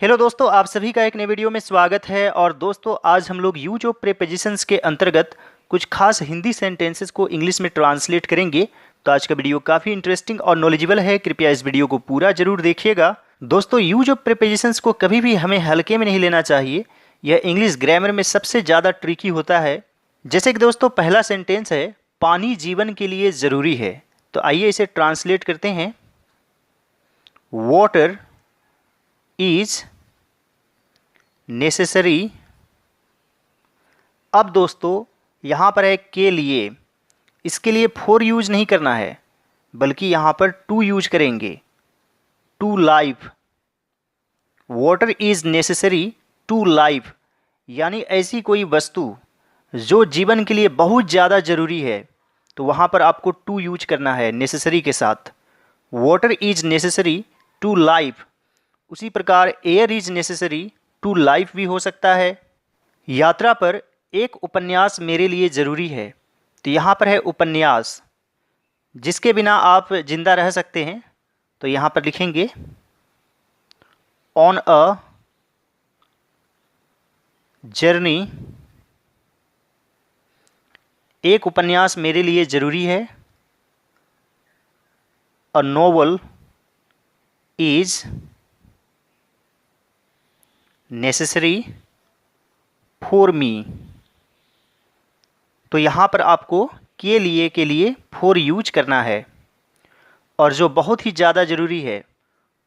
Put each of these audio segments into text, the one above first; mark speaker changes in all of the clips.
Speaker 1: Hello दोस्तों, आप सभी का एक नए वीडियो में स्वागत है। और दोस्तों, आज हम लोग यूज ऑफ प्रीपोजिशंस के अंतर्गत कुछ खास हिंदी सेंटेंसेस को इंग्लिश में ट्रांसलेट करेंगे। तो आज का वीडियो काफ़ी इंटरेस्टिंग और नॉलेजेबल है, कृपया इस वीडियो को पूरा जरूर देखिएगा। दोस्तों, यूज ऑफ प्रीपोजिशंस को कभी भी हमें हल्के में नहीं लेना चाहिए। यह इंग्लिश ग्रामर में सबसे ज़्यादा ट्रिकी होता है। जैसे कि दोस्तों, पहला सेंटेंस है, पानी जीवन के लिए ज़रूरी है। तो आइए इसे ट्रांसलेट करते हैं। Water is necessary. अब दोस्तों, यहाँ पर है के लिए, इसके लिए फॉर यूज नहीं करना है, बल्कि यहाँ पर टू यूज करेंगे, to life. Water is necessary to life, यानी ऐसी कोई वस्तु जो जीवन के लिए बहुत ज़्यादा ज़रूरी है, तो वहाँ पर आपको टू यूज करना है नेसेसरी के साथ। Water is necessary to life. उसी प्रकार air is necessary to life भी हो सकता है। यात्रा पर एक उपन्यास मेरे लिए ज़रूरी है। तो यहाँ पर है उपन्यास, जिसके बिना आप जिंदा रह सकते हैं। तो यहाँ पर लिखेंगे ऑन अ जर्नी, एक उपन्यास मेरे लिए ज़रूरी है। अ novel is necessary for me. तो यहाँ पर आपको के लिए फॉर यूज करना है, और जो बहुत ही ज़्यादा ज़रूरी है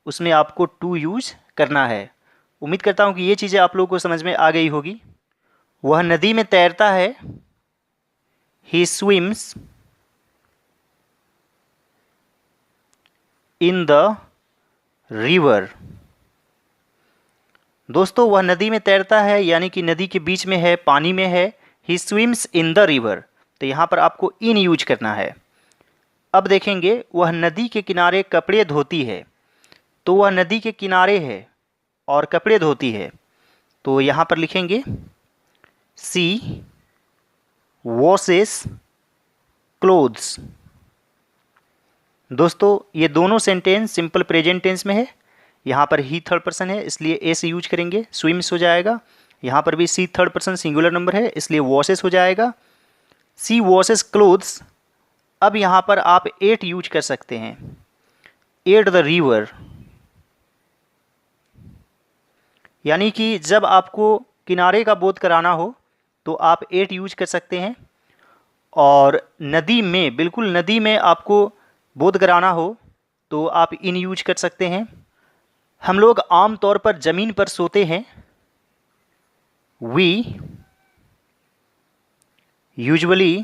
Speaker 1: उसमें आपको टू यूज करना है। उम्मीद करता हूँ कि ये चीज़ें आप लोगों को समझ में आ गई होगी। वह नदी में तैरता है, ही स्विम्स इन द रिवर। दोस्तों, वह नदी में तैरता है यानी कि नदी के बीच में है, पानी में है। ही स्विम्स इन द रिवर, तो यहाँ पर आपको इन यूज करना है। अब देखेंगे, वह नदी के किनारे कपड़े धोती है। तो वह नदी के किनारे है और कपड़े धोती है, तो यहाँ पर लिखेंगे सी वॉशेस क्लोथ्स। दोस्तों, ये दोनों सेंटेंस सिंपल प्रेजेंट टेंस में है। यहाँ पर ही थर्ड पर्सन है, इसलिए एस यूज करेंगे, स्विम्स हो जाएगा। यहाँ पर भी सी थर्ड पर्सन सिंगुलर नंबर है, इसलिए वॉशेस हो जाएगा, सी वॉशेस क्लोथ्स। अब यहाँ पर आप एट यूज कर सकते हैं, एट द रिवर, यानी कि जब आपको किनारे का बोध कराना हो तो आप एट यूज कर सकते हैं। और नदी में, बिल्कुल नदी में आपको बोध कराना हो तो आप इन यूज कर सकते हैं। हम लोग आम तौर पर ज़मीन पर सोते हैं, we usually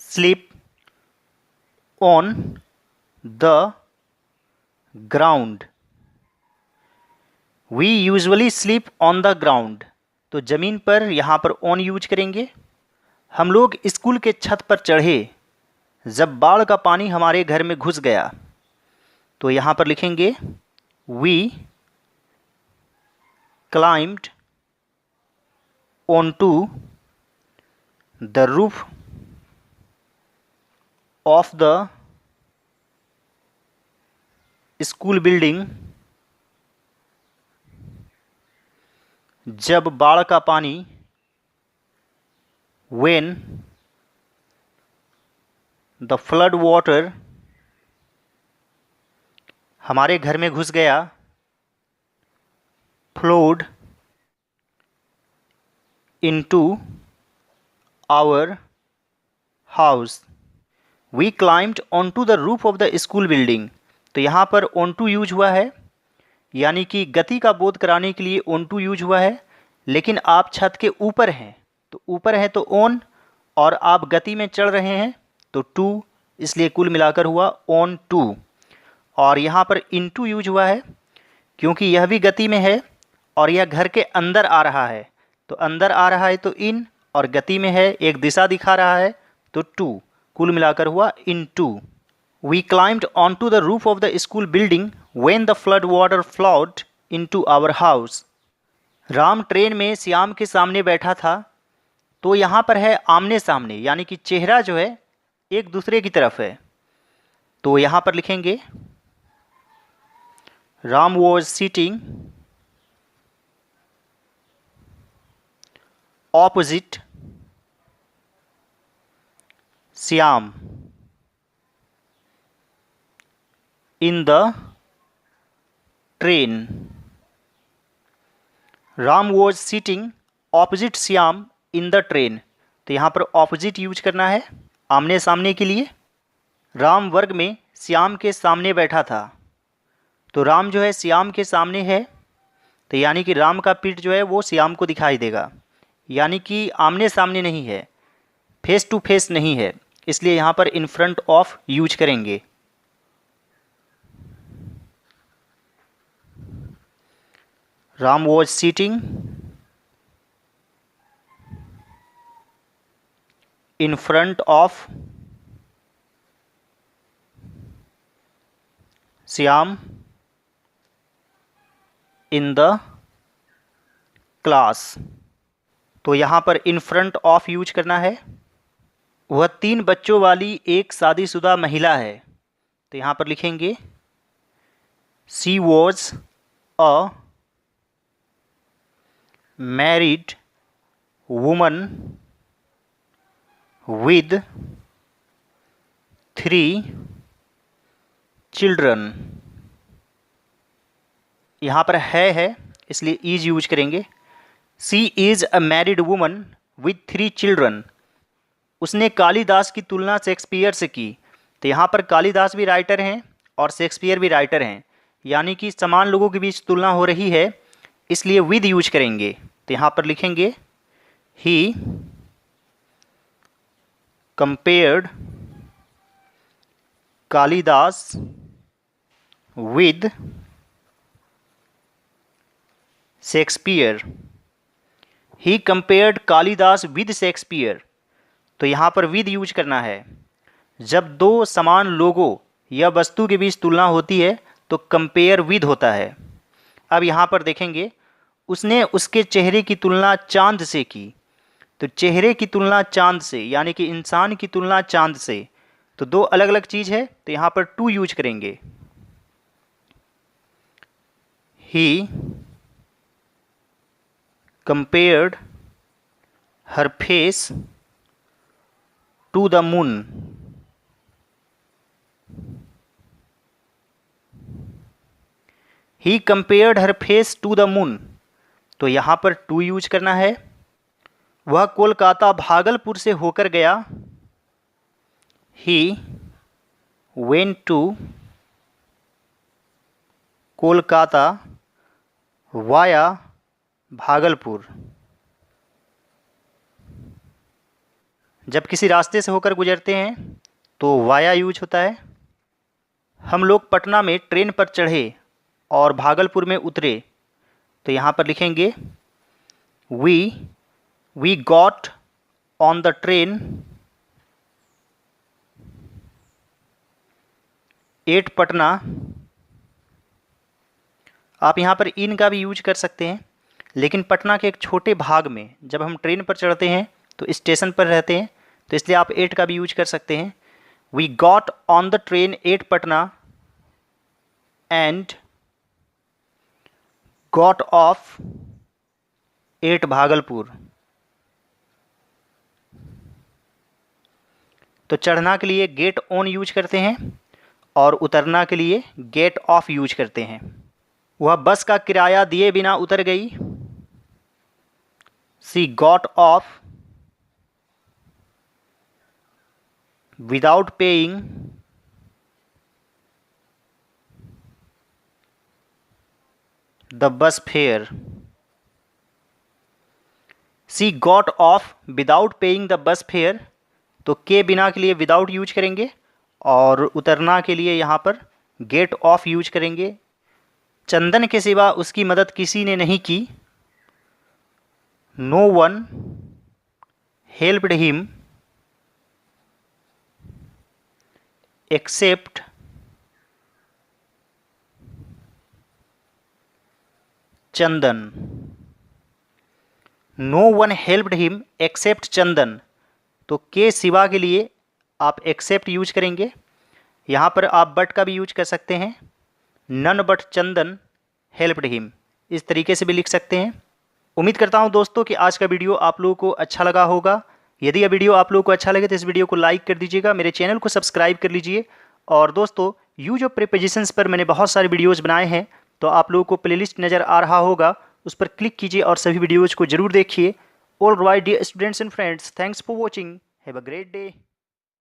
Speaker 1: sleep on the ground. We usually sleep on the ground, तो ज़मीन पर यहाँ पर ऑन यूज करेंगे। हम लोग स्कूल के छत पर चढ़े जब बाढ़ का पानी हमारे घर में घुस गया, तो यहाँ पर लिखेंगे we climbed on to the roof of the school building जब बाढ़ का पानी, when द फ्लड वाटर हमारे घर में घुस गया, flowed into our house. We climbed on to the roof of the school building, तो यहाँ पर ऑन टू यूज हुआ है, यानी कि गति का बोध कराने के लिए ऑन टू यूज हुआ है। लेकिन आप छत के ऊपर हैं, तो ऊपर है तो ऑन, और आप गति में चढ़ रहे हैं तो टू, इसलिए कुल मिलाकर हुआ ऑन टू। और यहाँ पर इन टू यूज हुआ है क्योंकि यह भी गति में है और यह घर के अंदर आ रहा है, तो अंदर आ रहा है तो इन, और गति में है, एक दिशा दिखा रहा है तो टू, कुल मिलाकर हुआ into. We climbed on to the roof of the school building when the flood water flowed into our house. Ram train में श्याम के सामने बैठा था, तो यहाँ पर है आमने सामने, यानी कि चेहरा जो है एक दूसरे की तरफ है, तो यहाँ पर लिखेंगे Ram was sitting opposite Shyam in the train. Ram was sitting opposite Shyam in the train. तो यहाँ पर ऑपोजिट यूज करना है आमने सामने के लिए। राम वर्ग में श्याम के सामने बैठा था, तो राम जो है श्याम के सामने है, तो यानी कि राम का पीठ जो है वो श्याम को दिखाई देगा, यानी कि आमने सामने नहीं है, फेस टू फेस नहीं है, इसलिए यहाँ पर इन फ्रंट ऑफ यूज करेंगे। Ram was seating in front of Shyam in the class. तो यहाँ पर इन फ्रंट ऑफ यूज करना है। वह 3 बच्चों वाली एक शादीशुदा महिला है, तो यहाँ पर लिखेंगे she was a married woman with 3 children. यहाँ पर है इसलिए इज यूज करेंगे। She is a married woman with 3 children. उसने कालिदास की तुलना शेक्सपियर से की। तो यहाँ पर कालिदास भी राइटर हैं और शेक्सपियर भी राइटर हैं, यानी कि समान लोगों के बीच तुलना हो रही है, इसलिए विद यूज करेंगे। तो यहाँ पर लिखेंगे he compared Kalidas with Shakespeare. He compared Kalidas with Shakespeare. तो यहाँ पर विद यूज करना है। जब 2 समान लोगों या वस्तु के बीच तुलना होती है तो कंपेयर विद होता है। अब यहाँ पर देखेंगे उसने उसके चेहरे की तुलना चांद से की। तो चेहरे की तुलना चांद से, यानी कि इंसान की तुलना चांद से, तो 2 अलग अलग चीज़ है, तो यहाँ पर टू यूज करेंगे। He compared her face to the moon. He compared her face to the moon. तो यहाँ पर टू यूज करना है। वह कोलकाता भागलपुर से होकर गया। He went to Kolkata via Bhagalpur. जब किसी रास्ते से होकर गुजरते हैं तो वाया यूज होता है। हम लोग पटना में ट्रेन पर चढ़े और भागलपुर में उतरे। तो यहाँ पर लिखेंगे we got on the train at Patna. आप यहाँ पर इन का भी यूज कर सकते हैं, लेकिन पटना के एक छोटे भाग में जब हम ट्रेन पर चढ़ते हैं तो स्टेशन पर रहते हैं, तो इसलिए आप एट का भी यूज कर सकते हैं। We got on the train at Patna and got off at Bhagalpur. तो चढ़ना के लिए गेट ऑन यूज करते हैं और उतरना के लिए गेट ऑफ यूज करते हैं। वह बस का किराया दिए बिना उतर गई। She got off without paying the bus fair. She got off without paying the bus fair. तो के बिना के लिए विदाउट यूज करेंगे और उतरना के लिए यहाँ पर गेट ऑफ यूज करेंगे। चंदन के सिवा उसकी मदद किसी ने नहीं की। No one helped him except Chandan. No one helped him except Chandan. तो के सिवा के लिए आप एक्सेप्ट यूज करेंगे। यहाँ पर आप बट का भी यूज कर सकते हैं। None but Chandan helped him, इस तरीके से भी लिख सकते हैं। उम्मीद करता हूं दोस्तों कि आज का वीडियो आप लोगों को अच्छा लगा होगा। यदि यह वीडियो आप लोगों को अच्छा लगे तो इस वीडियो को लाइक कर दीजिएगा, मेरे चैनल को सब्सक्राइब कर लीजिए। और दोस्तों यूज ऑफ प्रीपोजिशंस पर मैंने बहुत सारे वीडियोज़ बनाए हैं, तो आप लोगों को प्लेलिस्ट नज़र आ रहा होगा, उस पर क्लिक कीजिए और सभी वीडियोज़ को जरूर देखिए। All right dear students and friends, thanks for watching, have a great day.